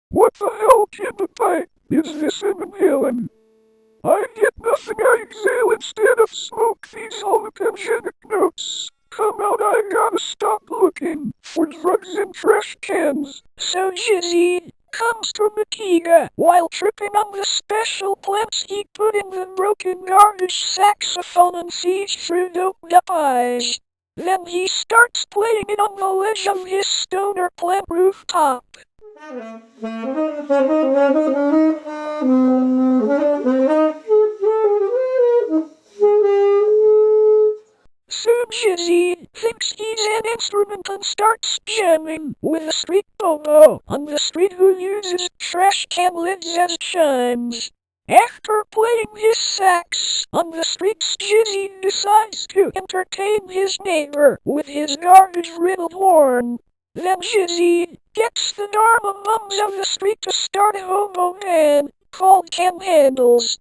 What the hell kind of pipe is this I'm inhaling? I get nothing, I exhale instead of smoke. These hallucinogenic notes come out, I gotta stop looking for drugs in trash cans. So Jizeed comes to Matiga while tripping on the special plants he put in the broken garbage saxophone and sees through doped up eyes. Then he starts playing it on the ledge of his stoner plant rooftop. Soon Jizeed thinks he's an instrument and starts jamming with a street bobo on the street who uses trash can lids as chimes. After playing his sax on the streets, Jizeed decides to entertain his neighbor with his garbage-riddled horn. Then Jizeed gets the Dharma mums of the street to start a hobo band called Can Handles.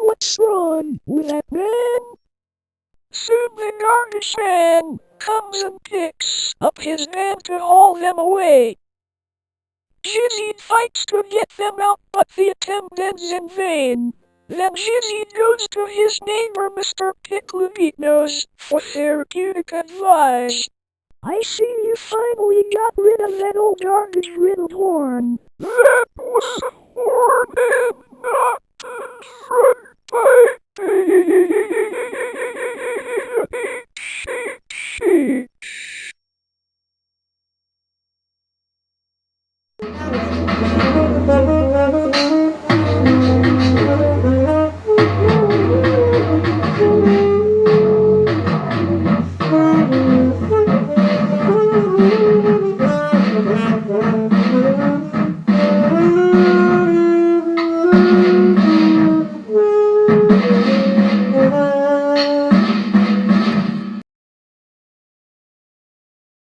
What's wrong with that man? Soon the garbage man comes and picks up his van to haul them away. Jizeed fights to get them out, but the attempt ends in vain. Then Jizeed goes to his neighbor Mr. Picklebeatnose for therapeutic advice. I see you finally got rid of that old garbage-riddled horn. That was a horn and not a drug pipe.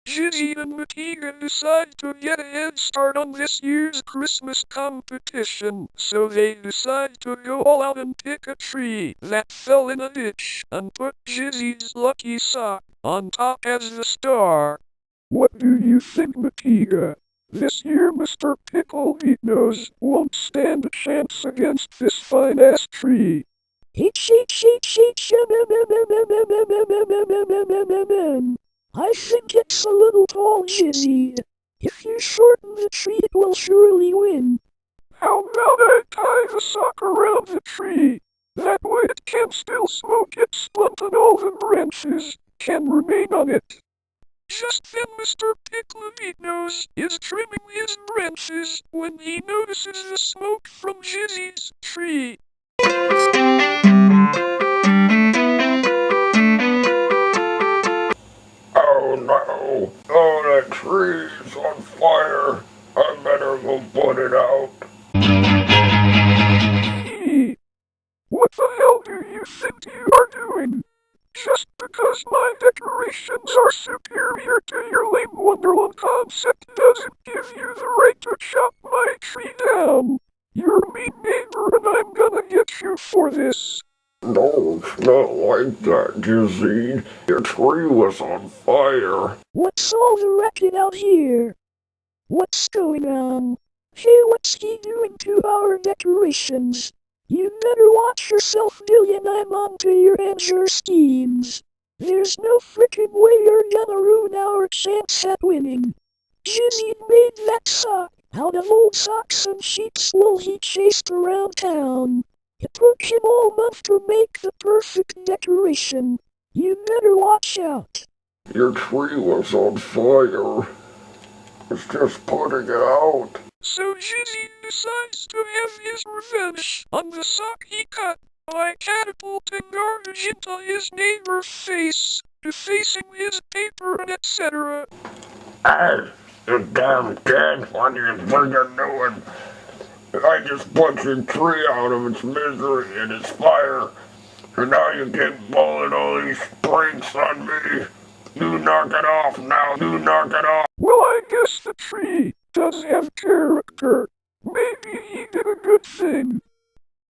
Jizeed and Matiga decide to get a head start on this year's Christmas competition, so they decide to go all out and pick a tree that fell in a ditch and put Jizeed's lucky sock on top as the star. What do you think, Matiga? This year Mr. Pickle-Eat-Nose won't stand a chance against this fine-ass tree. I think it's a little tall, Jizeed. If you shorten the tree, it will surely win. How about I tie the sock around the tree? That way it can still smoke its blunt and all the branches can remain on it. Just then Mr. Pickle-Eat-Nose is trimming his branches when he notices the smoke from Jizeed's tree. Oh no! Oh, that tree's on fire! I better go put it out. What the hell do you think you are doing? Just because my decorations are superior to your lame Wonderland concept doesn't give you the right to chop my tree down. You're a mean neighbor and I'm gonna get you for this. No, it's not like that, Jizeed. Your tree was on fire. What's all the racket out here? What's going on? Hey, what's he doing to our decorations? You better watch yourself, Dillion. I'm onto your and your schemes. There's no frickin' way you're gonna ruin our chance at winning. Jizeed made that sock out of old socks and sheep's wool he chased around town. It took him all month to make the perfect decoration. You better watch out. Your tree was on fire. It's just putting it out. So Jizeed decides to have his revenge on the sock he cut by catapulting garbage into his neighbor's face, defacing his paper and etc. Hey, you damn kid, what do you think you're doing? I just put your tree out of its misery and its fire, and now you keep pulling all these pranks on me. You knock it off now, you knock it off. Well, I guess the tree does have character. Maybe he did a good thing.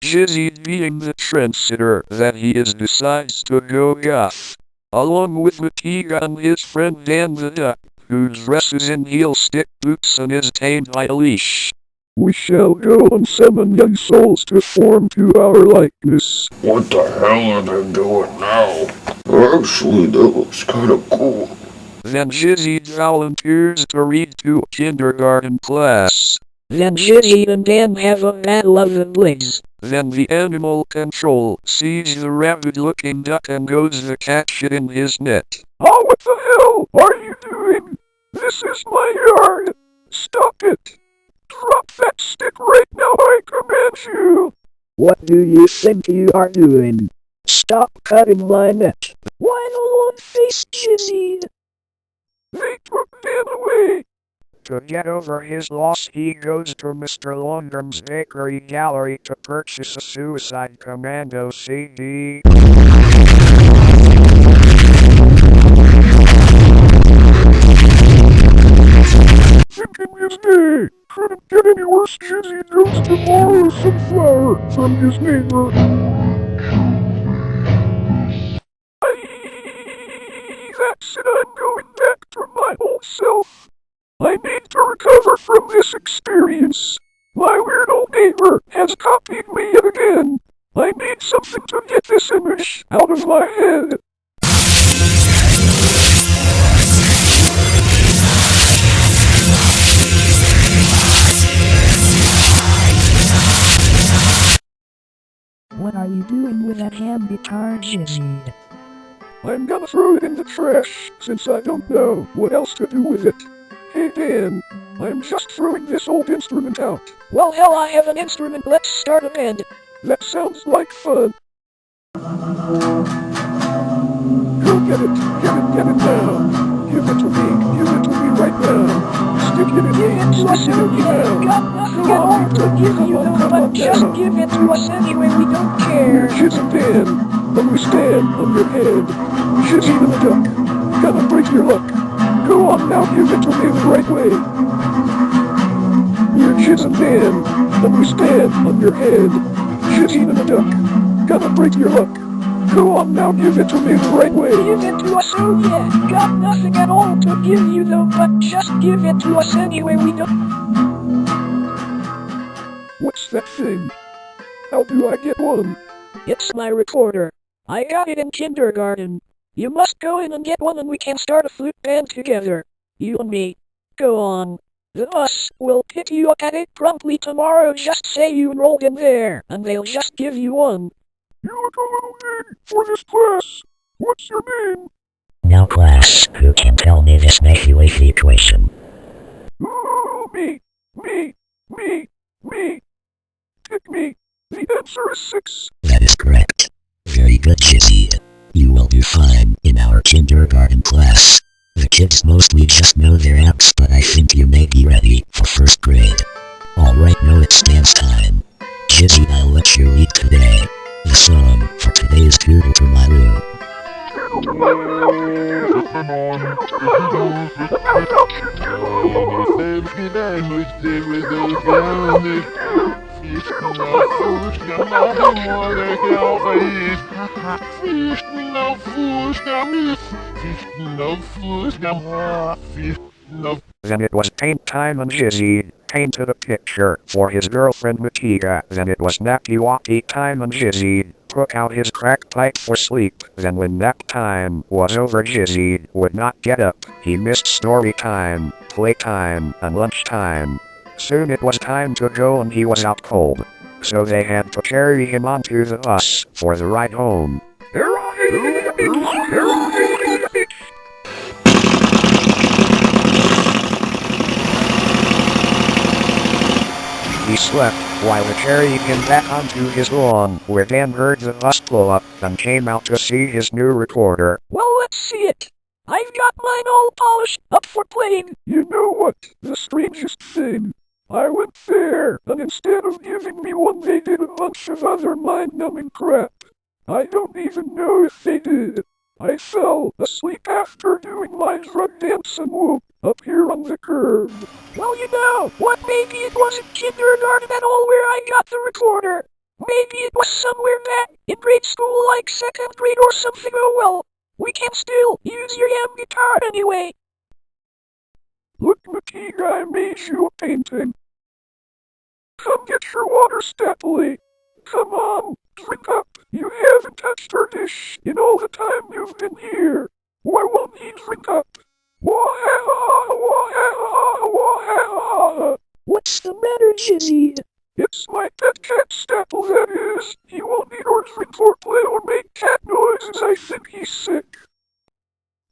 Jizeed, being the trendsetter that he is, decides to go goth, along with Matiga and his friend Dan the Duck, who dresses in heel stick boots and is tamed by a leash. We shall go and summon young souls to form to our likeness. What the hell are they doing now? Actually, that looks kinda cool. Then Jizeed volunteers to read to a kindergarten class. Then Jizeed and Dan have a battle of the blades. Then the animal control sees the rabid-looking duck and goes to catch it in his net. Oh, what the hell are you doing? This is my yard. Stop it. Drop that stick right now, I command you. What do you think you are doing? Stop cutting my net. Why no one face Jizeed? They took Dan away. To get over his loss, he goes to Mr. Longham's Bakery Gallery to purchase a Suicide Commando CD. Thinking his day. Couldn't get any worse. Jizeed goes to borrow some flour from his neighbor. That's it. I'm going back to my old self. I need to recover from this experience. My weird old neighbor has copied me yet again. I need something to get this image out of my head. What are you doing with that hand guitar, Jizeed? I'm gonna throw it in the trash, since I don't know what else to do with it. Hey Dan, I'm just throwing this old instrument out. Well hell, I have an instrument, let's start a band. That sounds like fun. Go get it now. Give it to me right now. Stick it in me now. Got nothing at all to give you, but just give it to us anyway, we don't care. Jizeed Dan, let me stand on your head. Jizeed the Duck, gonna break your luck. Go on now, give it to me the right way. You're Jizeed Dan, let me stand on your head. Jizeed the Duck, gonna break your luck. Go on now, give it to me the right way. Give it to us, oh yeah. Got nothing at all to give you though, but just give it to us anyway, we don't... What's that thing? How do I get one? It's my recorder. I got it in kindergarten. You must go in and get one and we can start a flute band together. You and me. Go on. The bus will pick you up at 8 promptly tomorrow. Just say you enrolled in there, and they'll just give you one. You look a little big for this class. What's your name? Now class, who can tell me this Mathew equation? Ooh, me. Pick me. The answer is 6. That is correct. Very good, Jizeed. You will do fine in our kindergarten class. The kids mostly just know their apps, but I think you may be ready for first grade. Alright, now it's dance time. Jizeed, I'll let you lead today. The song for today is Toodle to My Loo. Then it was paint time and Jizeed painted a picture for his girlfriend Matiga. Then it was nappy-wappy time and Jizeed took out his crack pipe for sleep. Then when nap time was over, Jizeed would not get up. He missed story time, playtime, and lunch time. Soon it was time to go and he was out cold. So they had to carry him onto the bus for the ride home. He slept while they carried him back onto his lawn, where Dan heard the bus pull up and came out to see his new recorder. Well, let's see it. I've got mine all polished up for playing. You know what? The strangest thing. I went there, and instead of giving me one, they did a bunch of other mind-numbing crap. I don't even know if they did. I fell asleep after doing my drug dance and woke up here on the curb. Well, you know, what maybe it wasn't kindergarten at all where I got the recorder. Maybe it was somewhere back in grade school like 2nd grade or something. Oh well, we can still use your damn guitar anyway. Look, McKee, I made you a painting. Come get your water, Stapley. Come on, drink up. You haven't touched her dish in all the time you've been here. Why won't he drink up? What's the matter, Jizeed? It's my pet cat Staple, that is. He won't eat or drink or play or make cat noises. I think he's sick.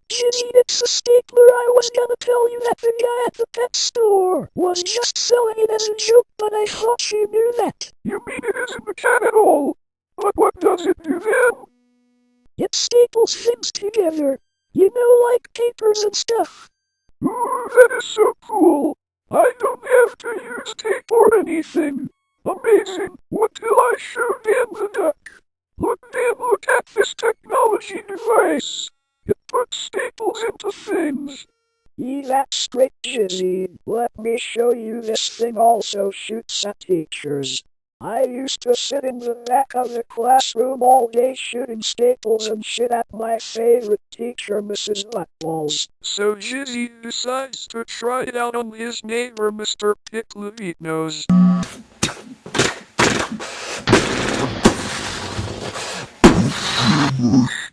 Jizeed, it's a stapler. I was gonna tell you that the guy at the pet store was just selling it as a joke, but I thought you knew that. You mean it isn't the cat at all? But what does it do then? It staples things together. You know, like papers and stuff. Ooh, that is so cool. I don't have to use tape or anything. Amazing. What till I show Dan the duck? Look, Dan, look at this technology device. It puts staples into things. Yeah, that's great, Jizeed. Let me show you. This thing also shoots at teachers. I used to sit in the back of the classroom all day shooting staples and shit at my favorite teacher, Mrs. Buttballs. So Jizeed decides to try it out on his neighbor, Mr. Picklebeatnose.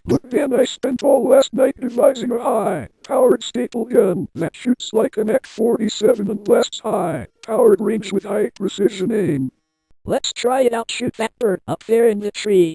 But then I spent all last night devising a high-powered staple gun that shoots like an X-47 and blasts high-powered range with high precision aim. Let's try it out. Shoot that bird up there in the tree.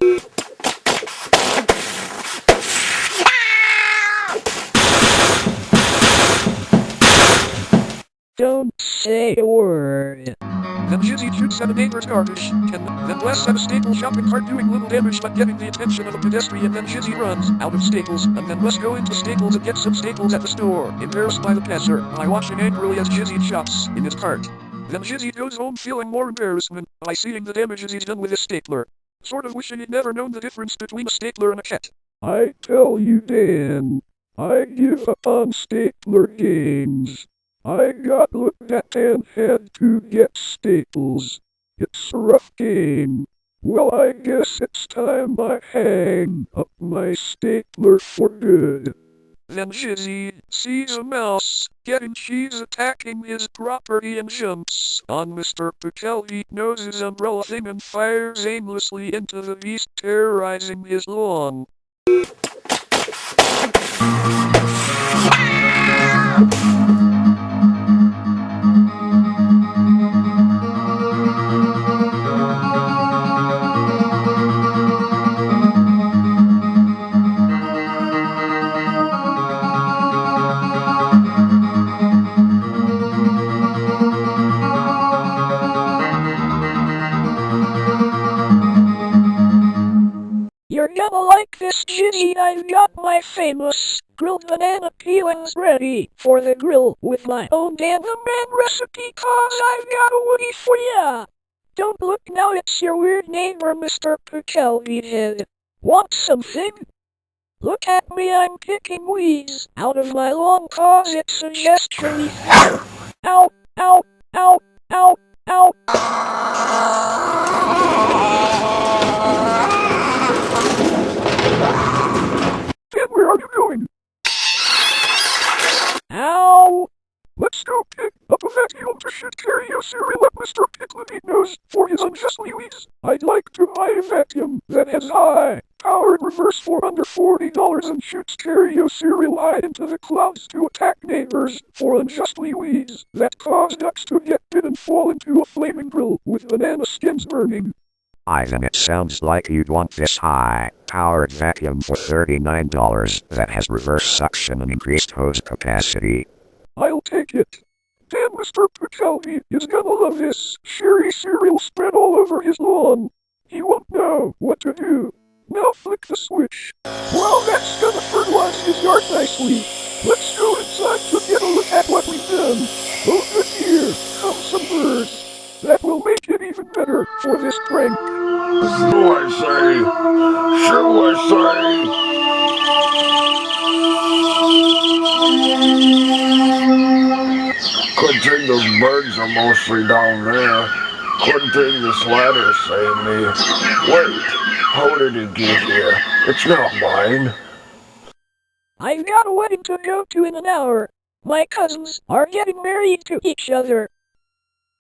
Don't say a word. Then Jizeed shoots at a neighbor's garbage can, then blasts at a staple shopping cart doing little damage but getting the attention of a pedestrian. Then Jizeed runs out of staples, and then must go into Staples and get some staples at the store, embarrassed by the passer by watching angrily as Jizeed shops in his cart. Then Jizeed goes home feeling more embarrassment by seeing the damages he's done with his stapler, sort of wishing he'd never known the difference between a stapler and a cat. I tell you, Dan, I give up on stapler games. I got looked at and had to get staples. It's a rough game. Well, I guess it's time I hang up my stapler for good. Then Jizeed sees a mouse getting cheese attacking his property and jumps on Mr. Picklebeatnose's umbrella thing and fires aimlessly into the beast terrorizing his lawn. You're gonna like this, Jizeed. I've got my famous grilled banana peelings ready for the grill with my own damn man recipe, cause I've got a woody for ya. Don't look now, it's your weird neighbor, Mr. Picklebeathead. Want something? Look at me, I'm picking weeds out of my lawn cause it suggests relief. Ow, ow, ow, ow, ow. Dan, where are you going? Ow! Let's go pick up a vacuum to shit carry your cereal at Mr. Picklebeatnose for his unjustly weeds. I'd like to buy a vacuum that has high-powered reverse for under $40 and shoots Cario cereal high into the clouds to attack neighbors for unjustly weeds that cause ducks to get bit and fall into a flaming grill with banana skins burning. Then it sounds like you'd want this high-powered vacuum for $39 that has reverse suction and increased hose capacity. I'll take it. Dan, Mr. Picklebeat is gonna love this sherry cereal spread all over his lawn. He won't know what to do. Now flick the switch. Wow, that's gonna fertilize his yard nicely. Let's go inside to get a look at what we've done. Oh, good, here come some birds. That will make it even better for this prank. Shall I say? Shall I say? Good thing those birds are mostly down there. Good thing this ladder saved me. Wait, how did it get here? It's not mine. I've got a wedding to go to in an hour. My cousins are getting married to each other.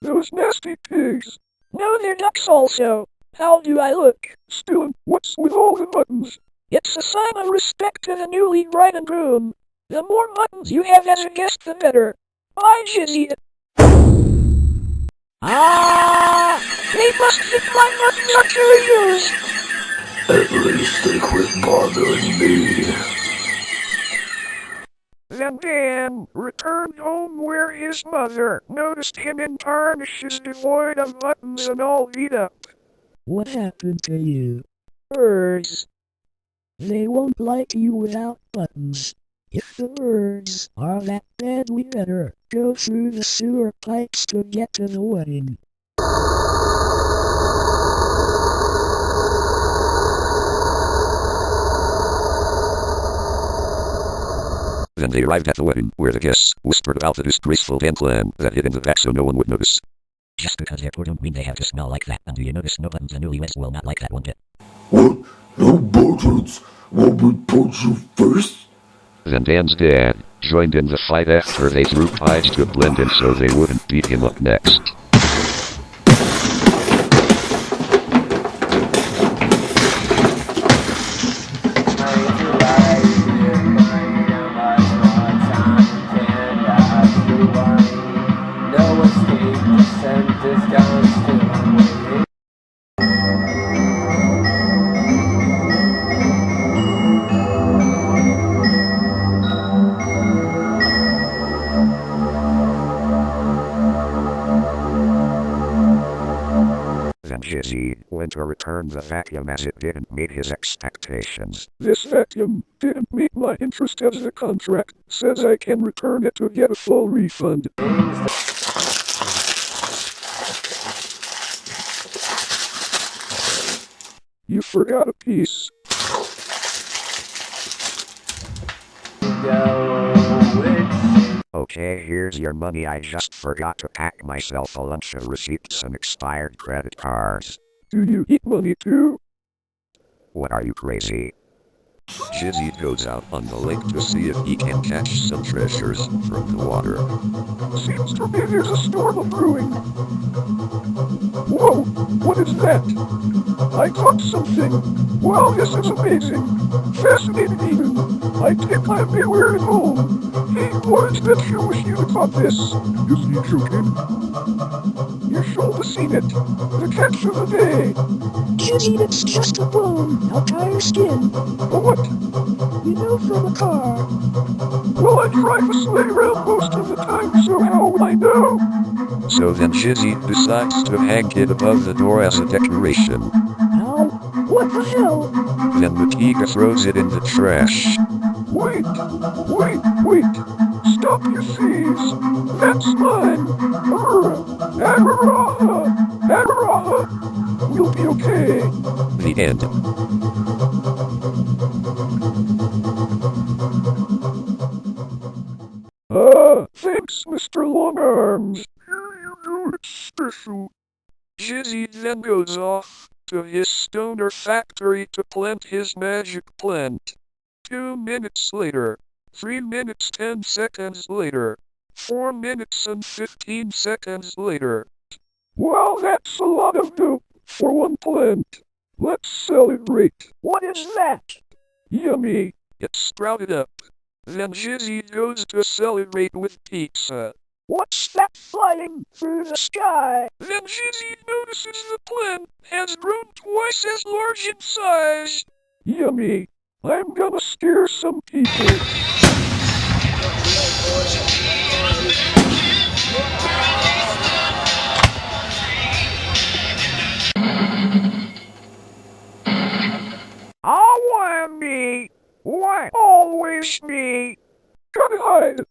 Those nasty pigs. No, they're ducks also. How do I look? Still, what's with all the buttons? It's a sign of respect to the newly bride and groom. The more buttons you have as a guest, the better. Bye, Jizeed. Ah! They must think my buttons are curious. At least they quit bothering me. Then Dan returned home where his mother noticed him in tarnishes devoid of buttons and all beat up. What happened to you? Birds. They won't like you without buttons. If the birds are that bad, we better go through the sewer pipes to get to the wedding. Then they arrived at the wedding, where the guests whispered about the disgraceful Dan plan that hid in the back so no one would notice. Just because they're poor don't mean they have to smell like that. And do you notice no buttons? The newlyweds will not like that one bit. What? No buttons? Want me to punch you first? Then Dan's dad joined in the fight after they threw pies to blend in so they wouldn't beat him up next. Then Jizeed went to return the vacuum as it didn't meet his expectations. This vacuum didn't meet my interest as the contract says I can return it to get a full refund. You forgot a piece. Okay, here's your money. I just forgot to pack myself a lunch of receipts and expired credit cards. Do you eat money too? What, are you crazy? Jizeed goes out on the lake to see if he can catch some treasures from the water. Seems to me there's a storm a brewing. Whoa, what is that? I caught something. Wow, this is amazing. Fascinating even. I think I'll be wearing home. Hey, boys, bet you wish you'd caught this. Is he joking? You should have seen it. The catch of the day. Jizeed, it's just a bone. I'll try your skin. A what? You know, from a car. Well, I drive a sleigh around most of the time, so how would I know? So then Jizeed decides to hang it above the door as a decoration. How? What the hell? Then Matiga throws it in the trash. Wait! Stop, you thieves! That's mine! Arrah! We'll be okay. The end. Thanks, Mr. Longarms. Here you go, it's special. Jizeed then goes off to his stoner factory to plant his magic plant. 2 minutes later, 3 minutes 10 seconds later, 4 minutes and 15 seconds later. Wow, that's a lot of dope for one plant. Let's celebrate. What is that? Yummy. It sprouted up. Then Jizeed goes to celebrate with pizza. What's that flying through the sky? Then Jizeed notices the plant has grown twice as large in size. Yummy. I'm gonna scare some people. Why me? Why always me? Gotta hide.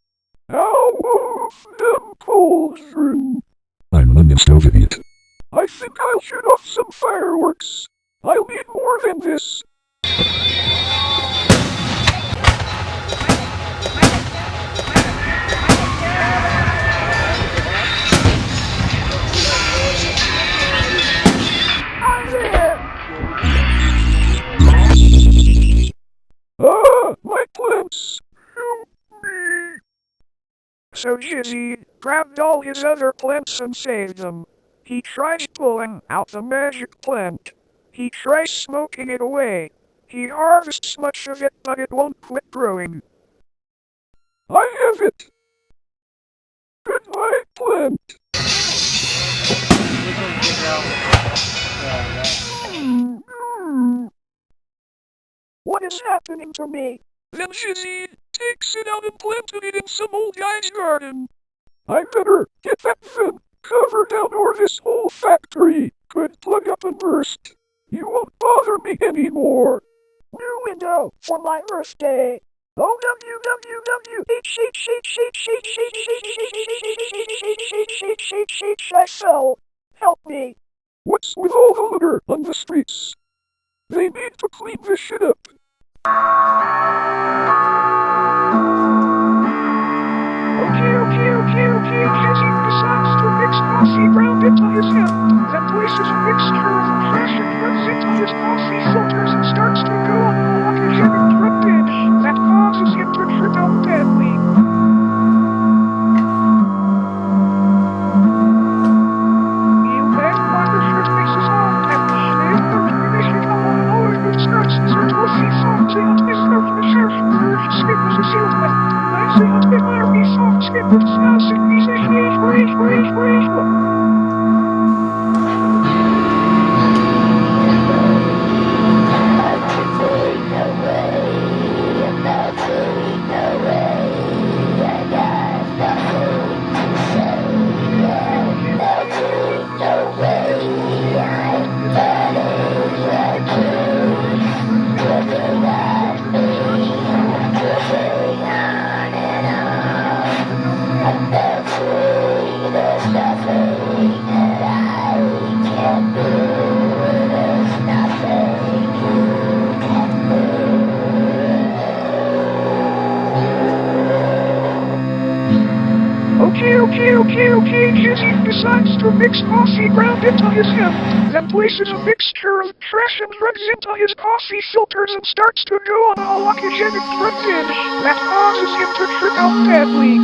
Ow, them cauldron. I'm an unstove idiot. I think I'll shoot off some fireworks. I'll need more than this. So Jizeed grabbed all his other plants and saved them. He tries pulling out the magic plant. He tries smoking it away. He harvests much of it, but it won't quit growing. I have it! Goodbye, plant! What is happening to me? Then Jizeed takes it out and planted it in some old guy's garden. I better get that vent covered down or this whole factory could plug up and burst. You won't bother me anymore. New window for my birthday. I fell. Help me. What's with all the litter on the streets? They need to clean this shit up. Okay. Jizeed decides to mix coffee ground into his hand, then places a mixture of fresh and runs into his coffee filters and starts to go on a hallucinogenic drug binge that causes him to trip out deadly. You bet water shirt mixes on and finishing up on all of starts to coffee filter and his shirt skin was sealed with nicely on the army soft skin with acid music. Okay. Jizeed decides to mix coffee ground into his hand, then places a mixture of trash and drugs into his coffee filters and starts to go on a hallucinogenic drug binge that causes him to trip out deadly.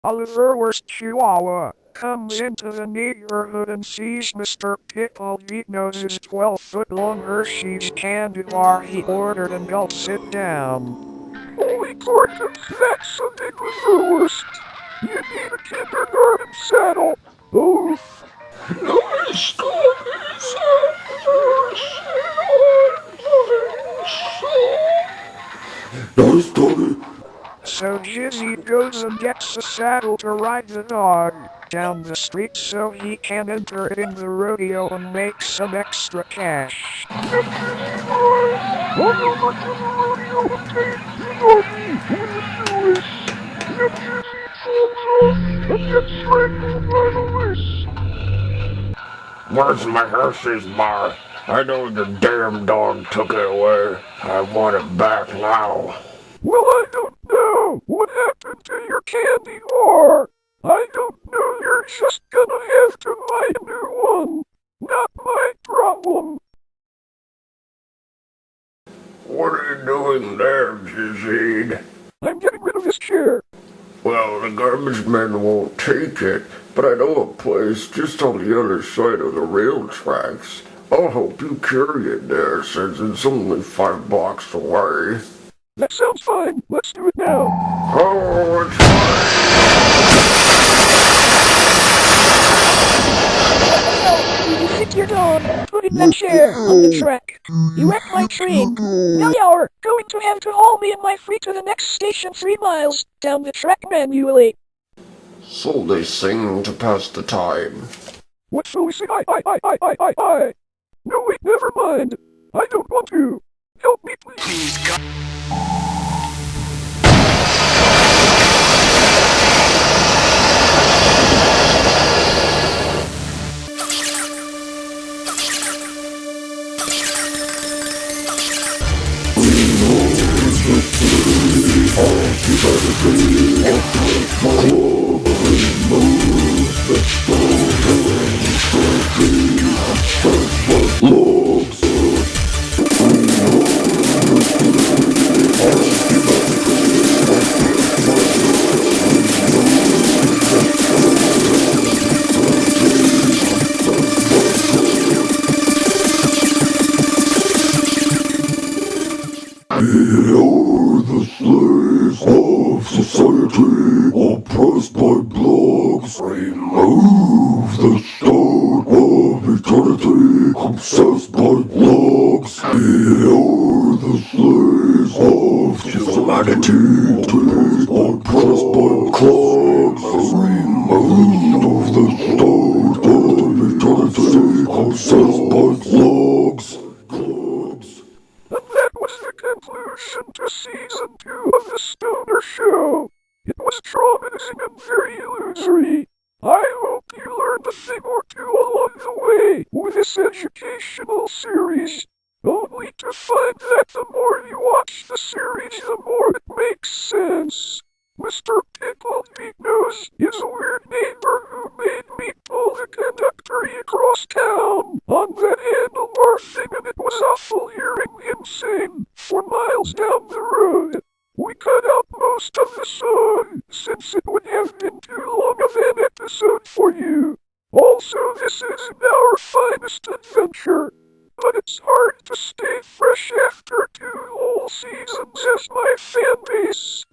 Oliver Worst Chihuahua comes into the neighborhood and sees Mr. Pickled-Nose' 12-foot-long Hershey's candy bar he ordered and gulps it down. Holy gorgeous, that's a big Worst. You need a kindergarten saddle. Oh. Nice doggy. So Jizeed goes and gets a saddle to ride the dog down the street so he can enter it in the rodeo and make some extra cash. Where's my Hershey's bar? I know the damn dog took it away. I want it back now. Well, I don't know. What happened to your candy bar? I don't know, you're just gonna have to buy a new one. Not my problem. What are you doing there, Jizeed? I'm getting rid of this chair. Well, the garbage men won't take it, but I know a place just on the other side of the rail tracks. I'll help you carry it there since it's only $5 away. That sounds fine. Let's do it now. Oh, it's You think you're gone? Put in that chair on the track. You wrecked my train. Now you're going to have to haul me and my freight to the next station 3 miles down the track manually. So they sing to pass the time. What shall we sing? I. No, wait, never mind. I don't want to. Help me, please. You're the slaves of society, oppressed by blogs. Remove the stone of eternity, obsessed by blogs. You're the slaves of humanity, oppressed by clogs. Removed of the stone of eternity, obsessed by blogs. And that was the conclusion to Season 2 of the Stoner Show. It was traumatizing and very illusory. I hope you learned a thing or two along the way with this educational series. Only to find that the more you watch the series, the more it makes sense. Mr. Pickled Big Nose is a weird neighbor who made me pull the conductor across town on that handlebar thing, and it was awful hearing him sing for miles down the road. We cut out most of the song, since it would have been too long of an episode for you. Also, this isn't our finest adventure, but it's hard to stay fresh after 2 whole seasons as my fan base